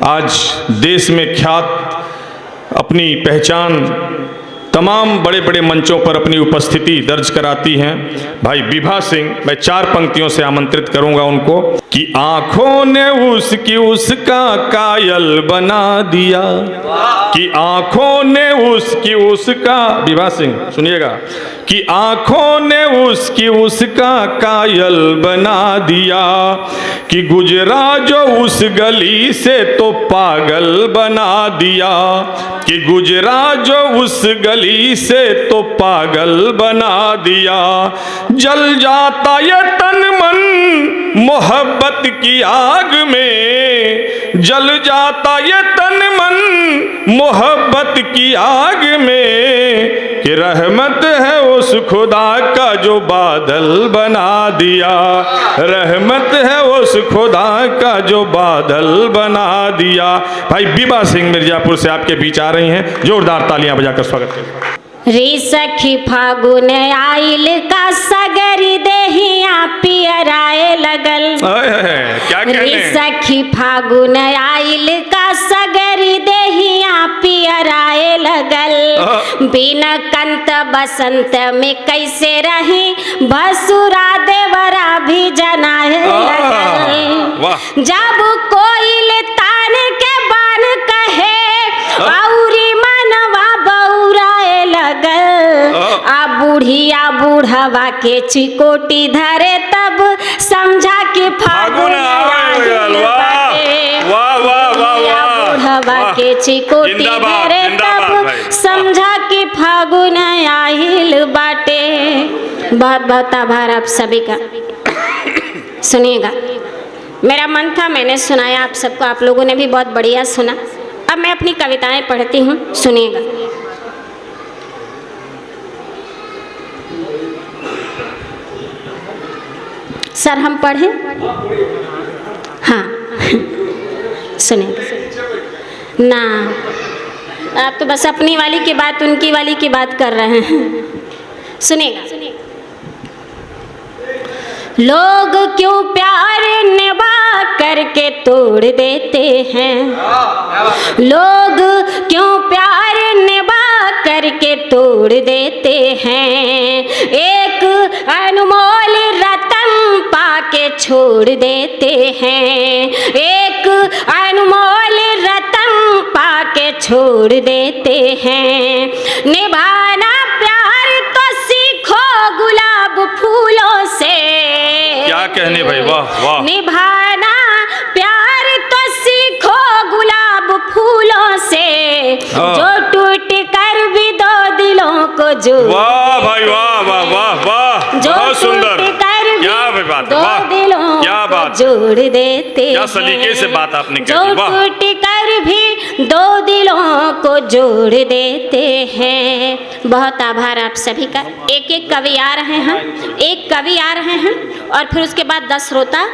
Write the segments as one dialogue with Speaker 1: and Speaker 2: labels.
Speaker 1: आज देश में ख्यात अपनी पहचान तमाम बड़े बड़े मंचों पर अपनी उपस्थिति दर्ज कराती हैं भाई विभा सिंह। मैं 4 पंक्तियों से आमंत्रित करूंगा उनको कि आंखों ने उसका कायल बना दिया, कि आंखों ने उसका, विभा सिंह सुनिएगा, कि आंखों ने उसका कायल बना दिया, कि गुजरा जो उस गली से तो पागल बना दिया, कि गुजरा जो उस गली से तो पागल बना दिया। जल जाता ये तन मन मोहब्बत की आग में, जल जाता ये तन मन मोहब्बत की आग में, कि रहमत है उस खुदा का जो बादल बना दिया, रहमत है उस खुदा का जो बादल बना दिया। भाई विभा सिंह मिर्जापुर से आपके बीच आ रही हैं, जोरदार तालियां बजाकर स्वागत करें।
Speaker 2: रे सखी फागुन आइल का सगरी देहिया पियराए लगल,
Speaker 1: क्या कहने?
Speaker 2: रे सखी फागुन आइल का सगरी देहिया पियराए लगल, बिना कंत बसंत में कैसे रही भसुरा देवरा भी जनाए लगल। जब कोई तान के बान कहे औरी मनवा बौराए लगल, आ बुढ़िया बूढ़वा के चिकोटी धरे तब समझा के फागुन आइल बाटे, बुढ़वा के चिकोटी धरे तब समझा के फागुन आइल बाटे। बहुत बहुत आभार आप सभी का। सुनिएगा, मेरा मन था, मैंने सुनाया आप सबको, आप लोगों ने भी बहुत बढ़िया सुना। अब मैं अपनी कविताएं पढ़ती हूँ, सुनिएगा। सर हम पढ़ें? हाँ सुनिएगा ना, आप तो बस अपनी वाली की बात उनकी वाली की बात कर रहे हैं। सुनिएगा। लोग क्यों प्यार निभा करके तोड़ देते हैं, लोग क्यों प्यार निभा करके तोड़ देते हैं, एक अनमोल रतन पाके छोड़ देते हैं, एक अनमोल रतन पाके छोड़ देते हैं। निभाना प्यार तो सीखो गुलाब फूलों से,
Speaker 1: क्या कहने भाई, वाह वाह।
Speaker 2: निभाना प्यार तो सीखो गुलाब फूलों से, जो टूट कर भी दो दिलों को जोड़,
Speaker 1: वाह भाई वाह वाह वाह वाह, बहुत सुंदर, क्या भाई बात,
Speaker 2: दो दिलों
Speaker 1: क्या
Speaker 2: को
Speaker 1: बात,
Speaker 2: जोड़ देते
Speaker 1: क्या सलीके से बात आपने
Speaker 2: जो टूट कर भी दो दिलों को जोड़ देते हैं। बहुत आभार आप सभी का। एक एक कवि आ रहे हैं, एक कवि आ रहे हैं और फिर उसके बाद 10 श्रोता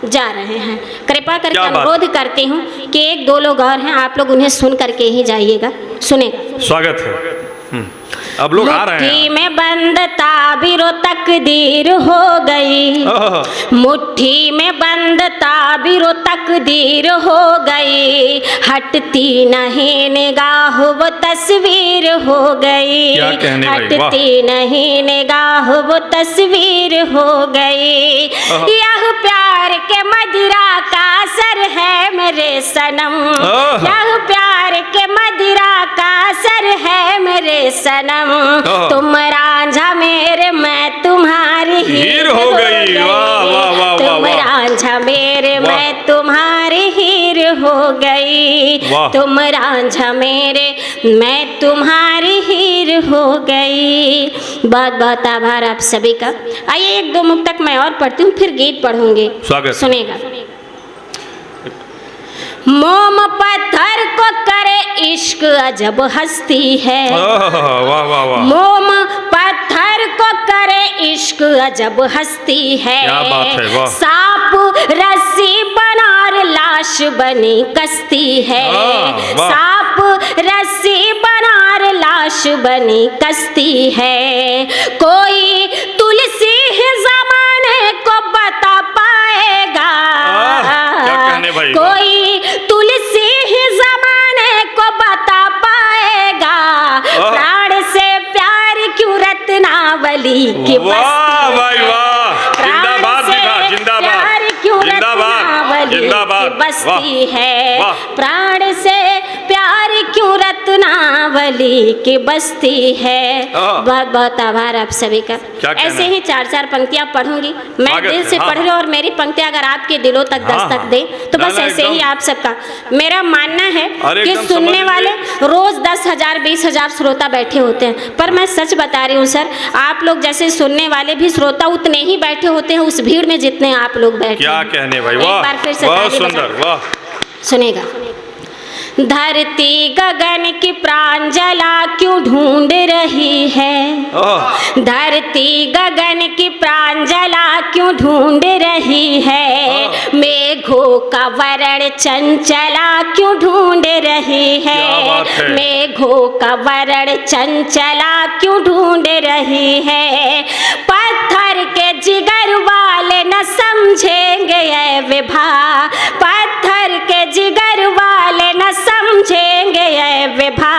Speaker 2: जा रहे हैं। कृपा करके अनुरोध करती हूँ कि 1-2 लोग और हैं, आप लोग उन्हें सुन करके ही जाइएगा। सुनेगा,
Speaker 1: स्वागत है। अब लोग आ रहे हैं।
Speaker 2: मुट्ठी में बंद ताबीरो तकदीर हो गई, मुट्ठी में बंद ताबीरो तकदीर हो गई, हटती नहीं निगाह वो तस्वीर हो गई, हटती नहीं निगाह वो तस्वीर हो गई। यह प्यार के मदिरा का असर है मेरे सनम, यह प्यार के मदिरा का असर है मेरे सनम, तुम रांझा मेरे मैं तुम्हारी हीर हो गई, तुम रांझा मेरे मैं तुम्हारी हीर हो गई, तुम रांझा मेरे मैं तुम्हारी हीर हो गई। बहुत बहुत आभार आप सभी का। आइए 1-2 मुक्तक मैं और पढ़ती हूँ, फिर गीत पढ़ूंगी। सुनेगा। मोम पत्थर को करे इश्क अजब हस्ती है, मोम पत्थर को करे इश्क अजब हस्ती है, सांप रस्सी बनार लाश बनी कश्ती है, सांप रस्सी बनार लाश बनी कश्ती है, कोई तुलसी ही जमाने को बता पाएगा, कोई तुलसी बसती है,
Speaker 1: वाह।
Speaker 2: प्राण से प्यार क्यों रत्नावली की बसती है। बहुत बहुत आभार आप सभी का। ऐसे ही 4-4 पंक्तियां पढ़ूंगी मैं, दिल से पढ़ रही हूँ, और मेरी पंक्तियां अगर आपके दिलों तक दस्तक दे तो बस ऐसे ही आप सबका मेरा मानना है कि सुनने वाले रोज 10,000 20,000 श्रोता बैठे होते हैं, पर मैं सच बता रही हूँ सर, आप लोग जैसे सुनने वाले भी श्रोता उतने ही बैठे होते हैं उस भीड़ में जितने आप लोग बैठे।
Speaker 1: क्या कहने भाई,
Speaker 2: एक बार फिर से
Speaker 1: बहुत सुंदर, वाह।
Speaker 2: सुनेगा। धरती गगन की प्रांजला क्यों ढूंढ रही है, धरती गगन की प्रांजला क्यों ढूंढ रही है, मेघों का वरण चंचला क्यों ढूंढ रही है, मेघों का वरण चंचला क्यों ढूंढ रही है, पत्थर के जिगर वाले न समझेंगे ये विभा, पत्थर के जिगर वाले न समझेंगे ये विभा,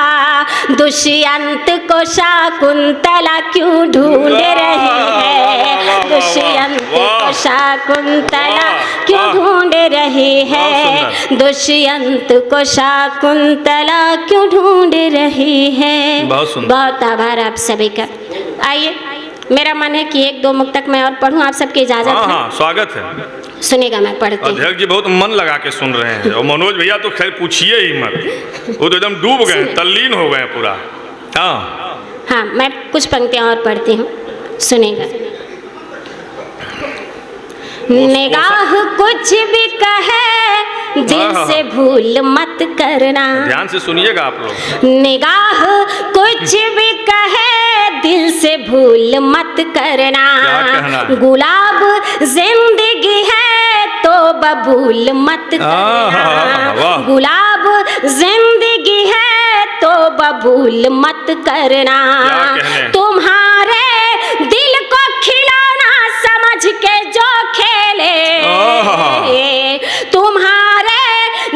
Speaker 2: दुष्यंत को शाकुंतला क्यों ढूंढ रही है, दुष्यंत को शाकुंतला क्यों ढूंढ रही है, दुष्यंत को शाकुंतला क्यों ढूंढ रही है। बहुत आभार आप सभी का। आइए, मेरा मन है कि 1-2 मुक्तक मैं और पढ़ूं, आप सबकी इजाजत है?
Speaker 1: हाँ, स्वागत है।
Speaker 2: सुनेगा, मैं पढ़ती हूं।
Speaker 1: अध्यक्ष जी बहुत मन लगा के सुन रहे हैं, और मनोज भैया तो खैर पूछिए ही मत, वो तो एकदम डूब गए, तल्लीन हो गए पूरा।
Speaker 2: हाँ, मैं कुछ पंक्तियां और पढ़ती हूँ, सुनेगा। निगाह कुछ भी कहे दिल से भूल मत करना,
Speaker 1: ध्यान से सुनिएगा आप लोग।
Speaker 2: निगाह कुछ भी कहे दिल से भूल मत करना, गुलाब जिंदगी है तो बबूल मत करना, गुलाब जिंदगी है तो बबूल मत करना, तुम्हारे दिल को खिलौना समझ के जो खेले, तुम्हारे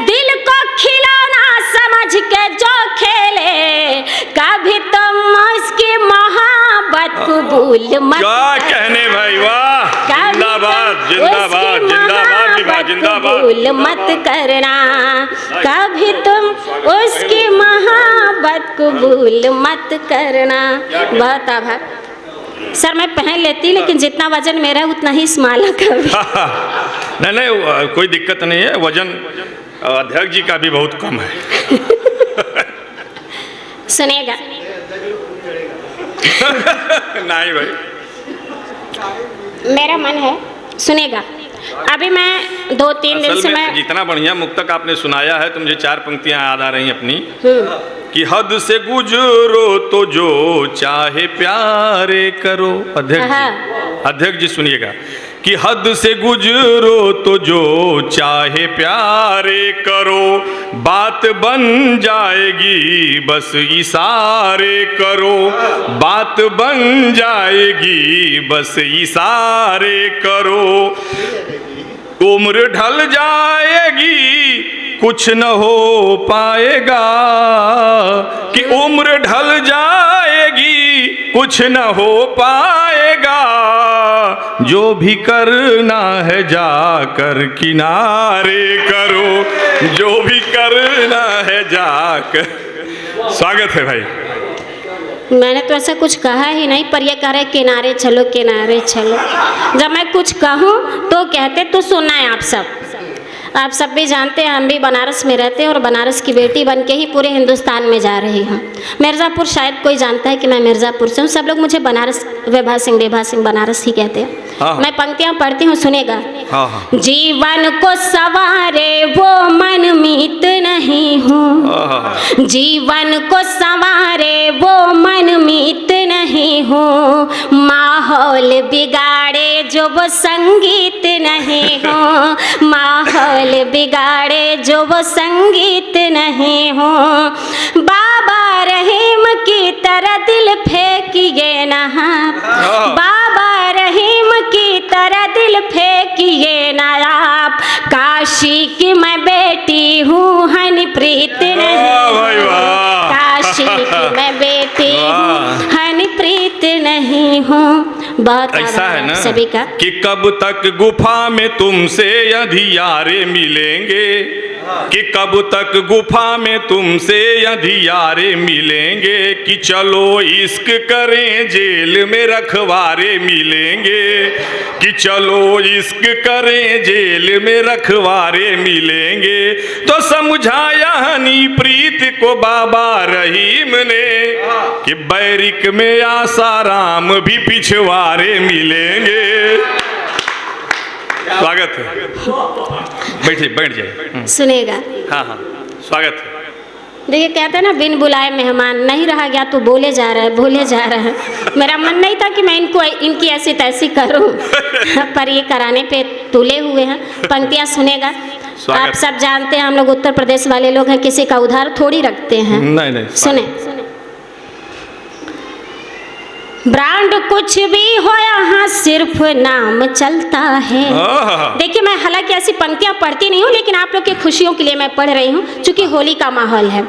Speaker 2: दिल को खिलौना समझ के जो खेले, कभी तुम उसकी मोहब्बत कबूल मत।
Speaker 1: क्या कहने भाई, वाह, जिंदाबाद जिंदाबाद जिंदाबाद जिंदाबाद,
Speaker 2: कबूल मत करना, कभी तुम उसकी मोहब्बत कबूल मत करना। बहुत आभार सर, मैं पहन लेती लेकिन जितना वजन मेरा है उतना ही इस माला का भी।
Speaker 1: नहीं, कोई दिक्कत नहीं है, वजन अध्यक्ष जी का भी बहुत कम है।
Speaker 2: सुनेगा।
Speaker 1: नहीं भाई,
Speaker 2: मेरा मन है, सुनेगा। अभी मैं 2-3 दिन से मैं
Speaker 1: जितना बढ़िया मुक्तक आपने सुनाया है तो मुझे 4 पंक्तियां याद आ रही अपनी, कि हद से गुजरो तो जो चाहे प्यारे करो। अध्यक्ष जी सुनिएगा, कि हद से गुजरो तो जो चाहे प्यारे करो, बात बन जाएगी बस इशारे करो, बात बन जाएगी बस इशारे करो, उम्र ढल जाएगी कुछ न हो पाएगा, कि उम्र ढल जाएगी कुछ न हो पाएगा, जो भी करना है जाकर किनारे करो, जो भी करना है जाकर। स्वागत है भाई।
Speaker 2: मैंने तो ऐसा कुछ कहा ही नहीं, पर ये कह रहे किनारे चलो किनारे चलो। जब मैं कुछ कहूँ तो कहते तो सुनना है आप सब भी जानते हैं, हम भी बनारस में रहते हैं और बनारस की बेटी बन के ही पूरे हिंदुस्तान में जा रही हूँ। मिर्ज़ापुर, शायद कोई जानता है कि मैं मिर्ज़ापुर से हूँ, सब लोग मुझे बनारस विभा सिंह बनारस ही कहते हैं। मैं पंक्तियाँ पढ़ती हूँ, सुनेगा। जीवन को सवारे वो मनमीत नहीं हूँ, जीवन को सवारे वो मनमीत नहीं हूँ, माहौल बिगाड़े जो वो संगीत नहीं हूँ, माहौल बिगाड़े जो वो संगीत नहीं हो, बाबा रहीम की तरह दिल फेंकिए ना, बाबा रहीम की तरह दिल फेंकिए ना आप, काशी की मैं बेटी हूँ हनीप्रीत नहीं, काशी की मैं बेटी हूँ हनीप्रीत नहीं हूँ। बहुत
Speaker 1: ऐसा
Speaker 2: आभार
Speaker 1: है ना
Speaker 2: सभी का।
Speaker 1: कि कब तक गुफा में तुमसे अंधियारे मिलेंगे, कि कब तक गुफा में तुमसे अंधियारे मिलेंगे, कि चलो इश्क करें जेल में रखवारे मिलेंगे, कि चलो इश्क करें जेल में रखवारे मिलेंगे। तो समझाया हनी प्रीत को बाबा रहीम ने कि बैरिक में आसाराम भी पिछवारे मिलेंगे। स्वागत है, बैठिए, बैठ जाइए।
Speaker 2: सुनेगा।
Speaker 1: हाँ हाँ, स्वागत है।
Speaker 2: देखिए कहते हैं ना, बिन बुलाए मेहमान, नहीं रहा गया तो बोले जा रहा है, बोले जा रहा है। मेरा मन नहीं था कि मैं इनकी ऐसी तैसी करूं पर ये कराने पे तुले हुए हैं। पंक्तियां सुनेगा। आप सब जानते हैं, हम लोग उत्तर प्रदेश वाले लोग हैं, किसी का उधार थोड़ी रखते हैं।
Speaker 1: नहीं नहीं,
Speaker 2: सुने। ब्रांड कुछ भी हो यहाँ सिर्फ नाम चलता है। देखिए मैं हालांकि ऐसी पंक्तियां पढ़ती नहीं हूँ, लेकिन आप लोग की खुशियों के लिए मैं पढ़ रही हूँ, क्योंकि होली का माहौल है।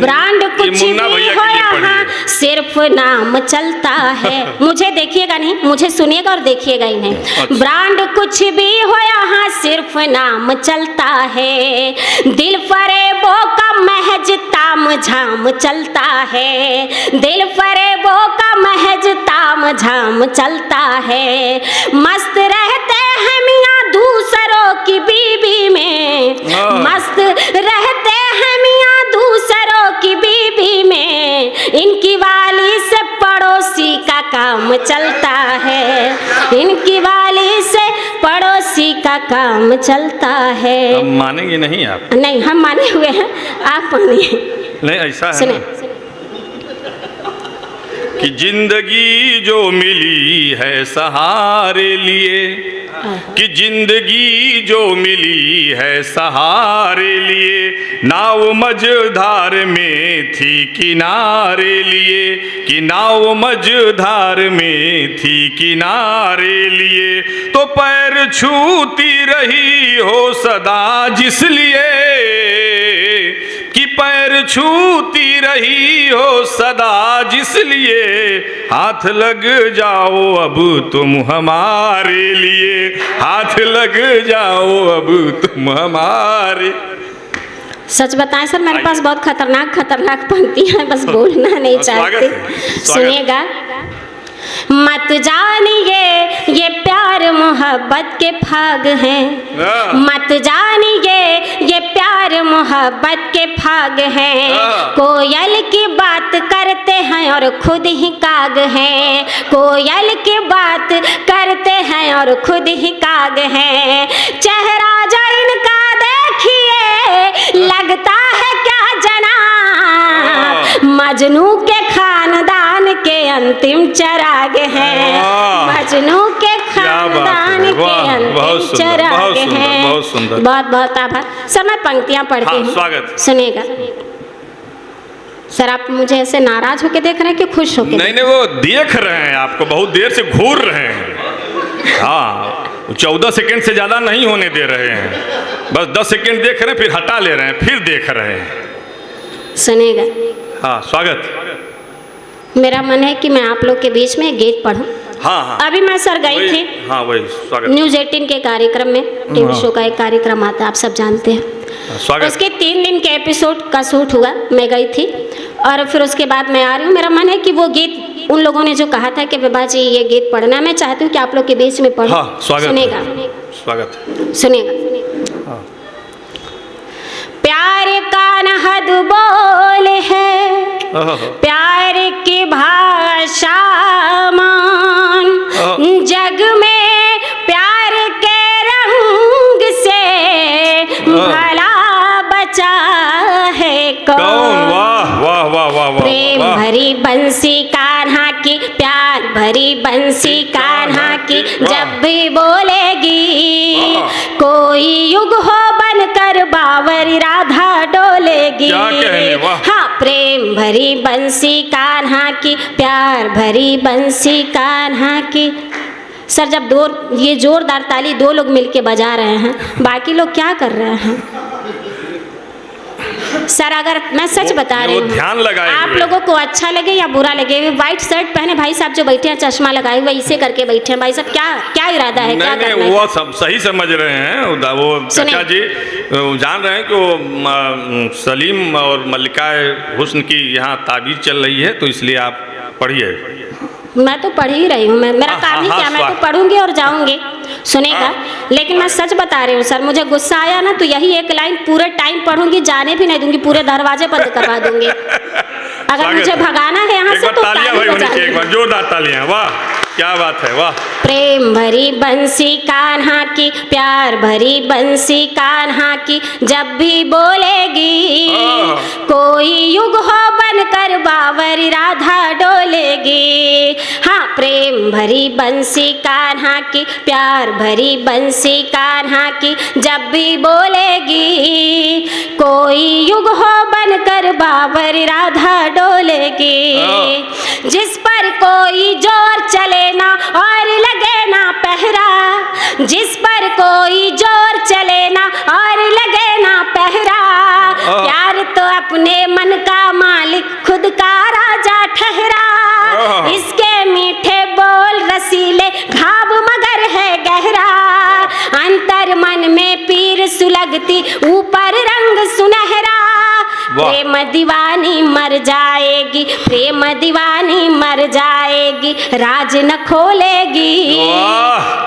Speaker 2: ब्रांड कुछ भी हो यहाँ सिर्फ नाम चलता है। मुझे देखिएगा नहीं, मुझे सुनिएगा और देखिएगा ही नहीं।
Speaker 1: अच्छा।
Speaker 2: ब्रांड कुछ भी हो यहाँ सिर्फ नाम चलता है। दिल फरेबों का महज ताम झाम चलता है। दिल फरेबों का महज ताम झाम चलता है। मस्त रहते हैं मियाँ दूसरों की बीबी में, मस्त रहते हैं मियाँ दूसरों की बीबी में। इनकी वाली से पड़ोसी का काम चलता है। इनकी वाली से पड़ोसी का काम चलता है।
Speaker 1: अब मानेंगे नहीं आप?
Speaker 2: नहीं, हम माने हुए हैं, आप मानिए।
Speaker 1: नहीं, ऐसा है ना कि जिंदगी जो मिली है सहारे लिए, कि जिंदगी जो मिली है सहारे लिए, नाव मझधार में थी किनारे लिए, कि नाव मझधार में थी किनारे लिए। तो पैर छूती रही हो सदा जिस लिए, कि पैर छूती रही हो सदा जिस लिए। हाथ लग जाओ अब तुम हमारे लिए, हाथ लग जाओ अब तुम हमारे।
Speaker 2: सच बताएं सर, मेरे पास बहुत खतरनाक पंक्तियां हैं, बस बोलना नहीं चाहती। सुनिएगा। मत जानिए ये प्यार मोहब्बत के फाग हैं। मत जानिए ये प्यार मोहब्बत के फाग हैं। कोयल की बात करते हैं और खुद ही काग हैं। कोयल की बात करते हैं और खुद ही काग हैं। चेहरा जो इनका देखिए लगता है क्या जना, मजनू के खानदान के अंतिम चिराग हैं। मजनू के खानदान के अंतिम चिराग हैं। बहुत बहुत आभार सर। मैं पंक्तियां पढ़ती हूँ।
Speaker 1: स्वागत।
Speaker 2: सुनेगा। सर आप मुझे ऐसे नाराज होके देख रहे हैं कि खुश होके?
Speaker 1: नहीं नहीं, वो देख रहे हैं आपको, बहुत देर से घूर रहे हैं। हाँ, 14 सेकंड से ज़्यादा नहीं होने दे रहे हैं, बस 10 सेकंड देख रहे हैं, फिर हटा ले रहे हैं, फिर देख रहे हैं।
Speaker 2: सुनेगा।
Speaker 1: हाँ, स्वागत।
Speaker 2: मेरा मन है कि मैं आप लोग के बीच में गीत पढ़ूं।
Speaker 1: हाँ हाँ।
Speaker 2: अभी मैं सर गई थी।
Speaker 1: हाँ वही, स्वागत।
Speaker 2: न्यूज़ 18 के कार्यक्रम में, टीवी शो का एक कार्यक्रम आता है, आप सब जानते हैं।
Speaker 1: स्वागत।
Speaker 2: उसके 3 दिन के एपिसोड का शूट हुआ, मैं गई थी और फिर उसके बाद मैं आ रही हूँ। मेरा मन है कि वो गीत उन लोगों ने जो कहा था कि विभा जी ये गीत पढ़ना, मैं चाहती हूँ कि आप लोग के बीच में पढ़ो।
Speaker 1: हाँ, स्वागत।
Speaker 2: सुनेगा।
Speaker 1: स्वागत।
Speaker 2: सुनेगा। प्यार का नहद बोल है, प्यार की भाषा मान। जग में प्यार के रंग से भला बचा है कौन?
Speaker 1: वाह वाह वाह वाह वाह।
Speaker 2: प्रेम भरी बंसी कान्हा की, प्यार भरी बंसी कान्हा की, जब भी बोलेगी कोई युग हो बनकर बावरी राधा डोलेगी।
Speaker 1: क्या कहने, वाह।
Speaker 2: हाँ, प्रेम भरी बंसी कान्हा की, प्यार भरी बंसी कान्हा की। सर जब ये जोरदार ताली 2 लोग मिलके बजा रहे हैं, बाकी लोग क्या कर रहे हैं? सर अगर मैं सच बता रही
Speaker 1: वो
Speaker 2: हूँ,
Speaker 1: ध्यान लगाए
Speaker 2: आप
Speaker 1: हुए।
Speaker 2: लोगों को अच्छा लगे या बुरा लगे, व्हाइट शर्ट पहने भाई साहब जो बैठे हैं, चश्मा लगाए हुए इसे करके बैठे हैं, भाई साहब क्या क्या इरादा है, क्या
Speaker 1: नहीं
Speaker 2: करना
Speaker 1: नहीं,
Speaker 2: है?
Speaker 1: वो सब सही समझ रहे हैं। वो
Speaker 2: सुनिए।
Speaker 1: चाचा जी जान रहे हैं कि वो सलीम और मल्लिका हुस्न की यहाँ ताबीर चल रही है, तो इसलिए आप पढ़िए।
Speaker 2: मैं तो पढ़ ही रही हूँ, मैं मेरा
Speaker 1: हाँ,
Speaker 2: काम ही
Speaker 1: हाँ,
Speaker 2: क्या, मैं तो
Speaker 1: स्वागत।
Speaker 2: पढ़ूंगी और जाऊंगी, सुनेगा। लेकिन मैं सच बता रही हूँ सर, मुझे गुस्सा आया ना तो यही एक लाइन पूरे टाइम पढ़ूंगी, जाने भी नहीं दूंगी, पूरे दरवाजे बंद करवा दूंगी। अगर
Speaker 1: स्वागत
Speaker 2: मुझे
Speaker 1: है।
Speaker 2: भगाना है यहाँ
Speaker 1: एक
Speaker 2: से
Speaker 1: बार
Speaker 2: तो
Speaker 1: तालियां
Speaker 2: ताली
Speaker 1: भाई होनी चाहिए,
Speaker 2: बजानी
Speaker 1: एक बार जोरदार तालियां। वाह क्या बात है, वाह।
Speaker 2: प्रेम भरी बंसी कान्हा की, प्यार भरी बंसी कान्हा की, जब भी बोलेगी कोई युग हो बनकर बावरी राधा डोलेगी। हाँ, प्रेम भरी बंसी कान्हा की, प्यार भरी बंसी कान्हा की, जब भी बोलेगी कोई युग हो बनकर बावरी राधा डोलेगी। जिस पर कोई जोर चले ना और लगे ना पहरा, जिस पर कोई जोर चले ना और लगे ना पहरा, प्यार तो अपने मन का मालिक खुद का राजा ठहरा। इसके मीठे बोल रसीले, घाव मगर है गहरा, अंतर मन में पीर सुलगती, ऊपर रंग सुनहरा। प्रेम दीवानी मर जाएगी, प्रेम दीवानी मर जाएगी, राज न खोलेगी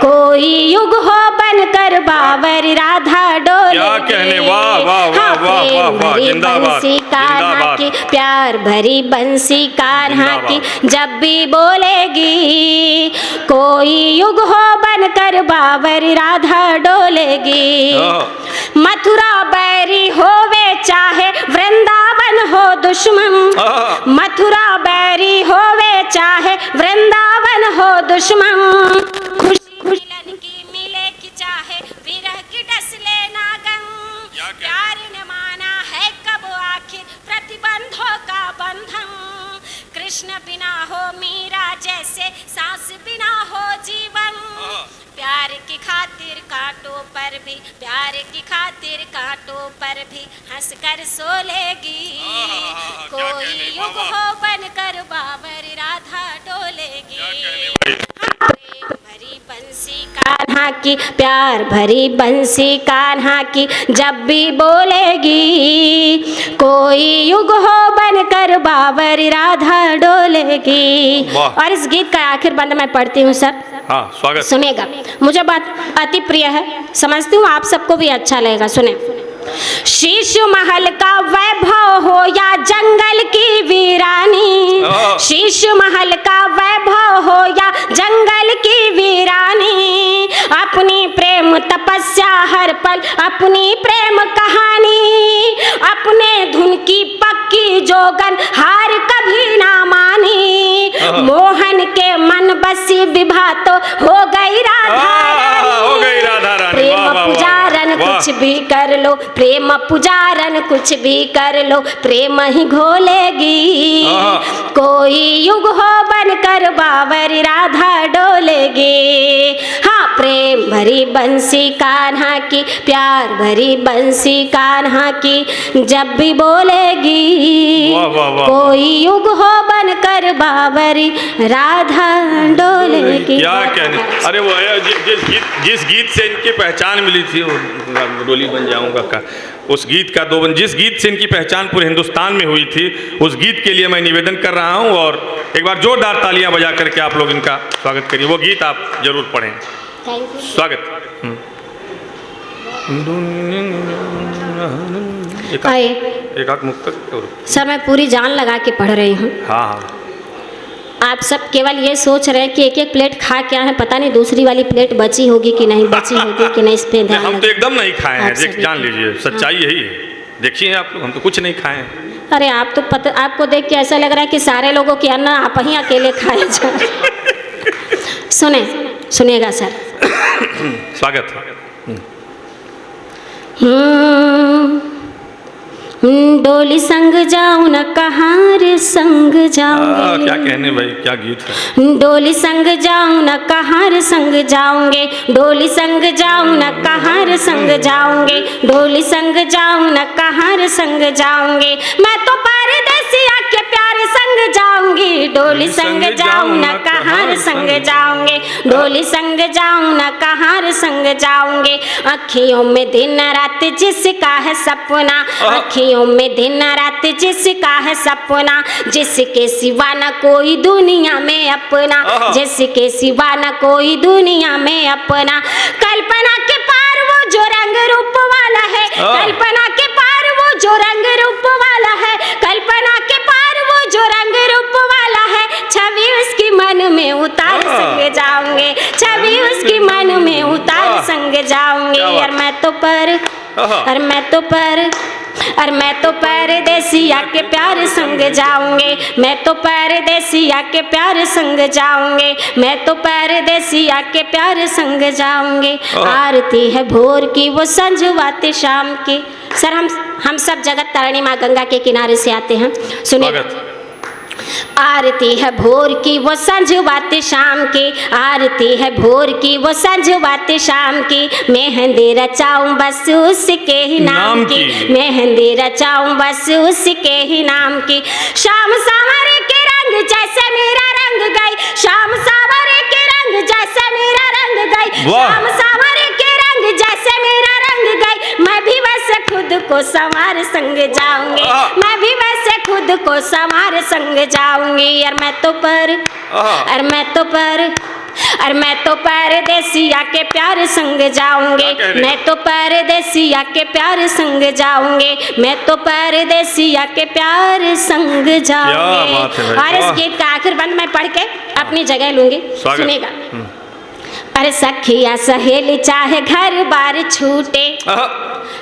Speaker 2: कोई युग हो बनकर बावरी राधा डोलेगी।
Speaker 1: क्या कहने, वाह वाह वाह वाह वाह वाह, जिंदाबाद
Speaker 2: बंसी कान्हा की, प्यार भरी बंसी कान्हा की, जब भी बोलेगी कोई युग हो बनकर बावरी राधा डोलेगी। मथुरा बैरी होवे चाहे वृंदावन हो दुश्मन, मथुरा बैरी होवे चाहे वृंदावन हो दुश्मन, खुशी मिलन की मिले कि चाहे विरह की डस लेना गम, प्यार ने माना है कब आखिर प्रतिबंधों का बंधन, कृष्ण बिना हो मीरा जैसे सांस बिना हो जीवन, प्यार की खातिर कांटों पर भी, प्यार की खातिर कांटों पर भी हंसकर सो लेगी, कोई युग हो बनकर बावरी राधा डोलेगी। भरी बंसी कान्हा की, प्यार भरी बंसी कान्हा की, जब भी बोलेगी कोई युग हो बनकर बावरी राधा डोलेगी। और इस गीत का आखिर बंद मैं पढ़ती हूँ सर,
Speaker 1: हाँ स्वागत।
Speaker 2: सुनेगा। मुझे बात अति प्रिय है, समझती हूँ आप सबको भी अच्छा लगेगा, सुने। शीश महल का वैभव हो या जंगल की वीरानी, शीश महल का वैभव हो या जंगल की वीरानी, अपनी प्रेम तपस्या हर पल, अपनी प्रेम कहानी, अपने धुन की पक्की जोगन हार कभी ना मानी, मोहन के मन बसी विभा तो हो गई राधा रानी, प्रेम पुजारन कुछ भी कर लो, प्रेम पुजारन कुछ भी कर लो, प्रेम ही घोलेगी कोई युग हो बनकर बावरी राधा डोलेगी। हाँ, प्रेम भरी बंसी कान्हा की, प्यार भरी बंसी कान्हा की, जब भी बोलेगी कोई युग हो बनकर बावरी राधा डोलेगी।
Speaker 1: क्या कहने, अरे वो जिस गीत से इनकी पहचान मिली थी, डोली बन जाऊंगा का, उस गीत का जिस गीत से इनकी पहचान पूरे हिंदुस्तान में हुई थी, उस गीत के लिए मैं निवेदन कर रहा हूं, और एक बार जोरदार तालियां बजा करके आप लोग इनका स्वागत करिए। वो गीत आप जरूर पढ़ें। स्वागत। एक मुक्त
Speaker 2: सर मैं पूरी जान लगा के पढ़ रही हूँ।
Speaker 1: हाँ हाँ,
Speaker 2: आप सब केवल ये सोच रहे हैं कि एक एक प्लेट खा क्या है, पता नहीं दूसरी वाली प्लेट बची होगी कि नहीं, बची होगी कि नहीं, इस पे ध्यान
Speaker 1: हम तो एकदम नहीं खाए हैं, जान लीजिए, सच्चाई यही है। देखिए आप लोग, हम तो कुछ नहीं खाए हैं।
Speaker 2: अरे आप तो आपको देख के ऐसा लग रहा है कि सारे लोगों के अन्न आप ही अकेले खाए जा। सुनेगा सर।
Speaker 1: स्वागत।
Speaker 2: डोली संग जाऊं न कहाँ रे संग जाऊंगे।
Speaker 1: क्या कहने भाई, क्या गीत है।
Speaker 2: डोली संग जाऊं न कहाँ रे संग जाऊंगे, डोली संग जाऊं न कहाँ रे संग जाऊंगे, डोली संग जाऊं न कहाँ रे संग जाऊंगे। मैं तो परदेसिया के प्यार संग जाऊंगी, डोली संग जाऊं न कहाँ रे संग जाऊंगे, डोली संग जाऊं न कहाँ रे संग जाऊंगे। अखियों में दिन रात जिसका है सपना, अखियों में दिन रात जिसका है सपना, जिसके सिवा न कोई दुनिया में अपना, जिसके सिवा न कोई दुनिया में अपना। कल्पना के पार वो जो रंग रूप वाला है, कल्पना के पार वो जो रंग रूप वाला है, कल्पना के पार वो जो रंग रूप वाला है। छवि उसकी मन में उतार संग जाऊंगे, छवि उसकी मन में उतार संग जाऊंगे। और मैं तो पर, और मैं तो पर, और मैं तो परदेसिया के प्यार संग जाऊंगे, मैं तो परदेसिया के प्यार संग जाऊंगे, मैं तो परदेसिया के प्यार संग जाऊंगे। आरती है भोर की वो संजवाते शाम की। सर हम सब जगत तारिणी माँ गंगा के किनारे से आते हैं, सुनिए। आरती है भोर की वो संजवाते शाम की, आरती है भोर की वो संजवाते शाम की। मेहंदी रचाऊं बस उसके ही नाम की, मेहंदी रचाऊं बस उसके ही नाम की। शाम सावरे के रंग जैसे मेरा रंग गई, शाम सावरे के रंग जैसे मेरा रंग गई, शाम सावरे के रंग जैसे मेरा रंग गई। मैं भी वैसे खुद को संवार संग जाऊंगी, मैं भी वैसे खुद को संवार संग जाऊंगी। और मैं तो पर, और मैं तो पर, और मैं तो परदेसिया के प्यार संग जाऊंगे, मैं तो परदेसिया के प्यार संग जाऊंगे, मैं तो परदेसिया के प्यार संग जाऊंगे। और इस गीत का आखिर बंद मैं पढ़ के अपनी जगह लूंगी, सुनेगा। अरे सखिया सहेली चाहे घर बार छूटे,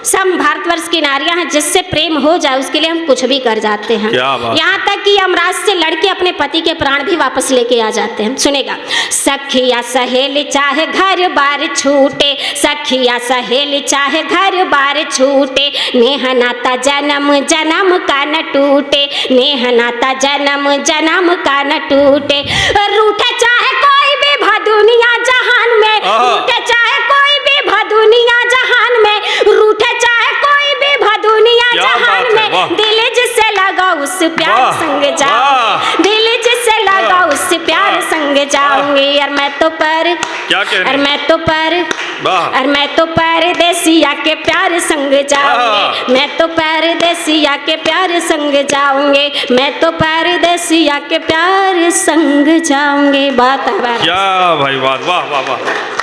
Speaker 2: सब भारतवर्ष की नारियां हैं, जिससे प्रेम हो जाए उसके लिए हम कुछ भी कर जाते हैं। यहाँ तक कि यमराज से लड़के अपने पति के प्राण भी वापस लेके आ जाते हैं, सुनेगा। सखिया सहेली चाहे घर बार छूटे, सखिया सहेली चाहे घर बार छूटे, नेह नाता जन्म जन्म का न टूटे, नेह नाता जन्म जन्म का न टूटे। रूठे चाहे कोई भी भा दुनिया जहान में, रूठे चाहे कोई भी भा दुनिया जहान में, रूठे चाहे कोई भी भा दुनिया जहान में। दिल जिससे लगा उस प्यार संग जाऊंगी, दिल जिससे लगा उस प्यार संग जाऊंगी। और मैं तो पर, और मैं तो पर, और मैं तो परदेसिया के प्यार संग जाऊंगे, मैं तो परदेसिया के प्यार संग जाऊंगे, मैं तो परदेसिया के प्यार संग जाऊंगे। बात है क्या भाई, वाह वाह वाह वाह।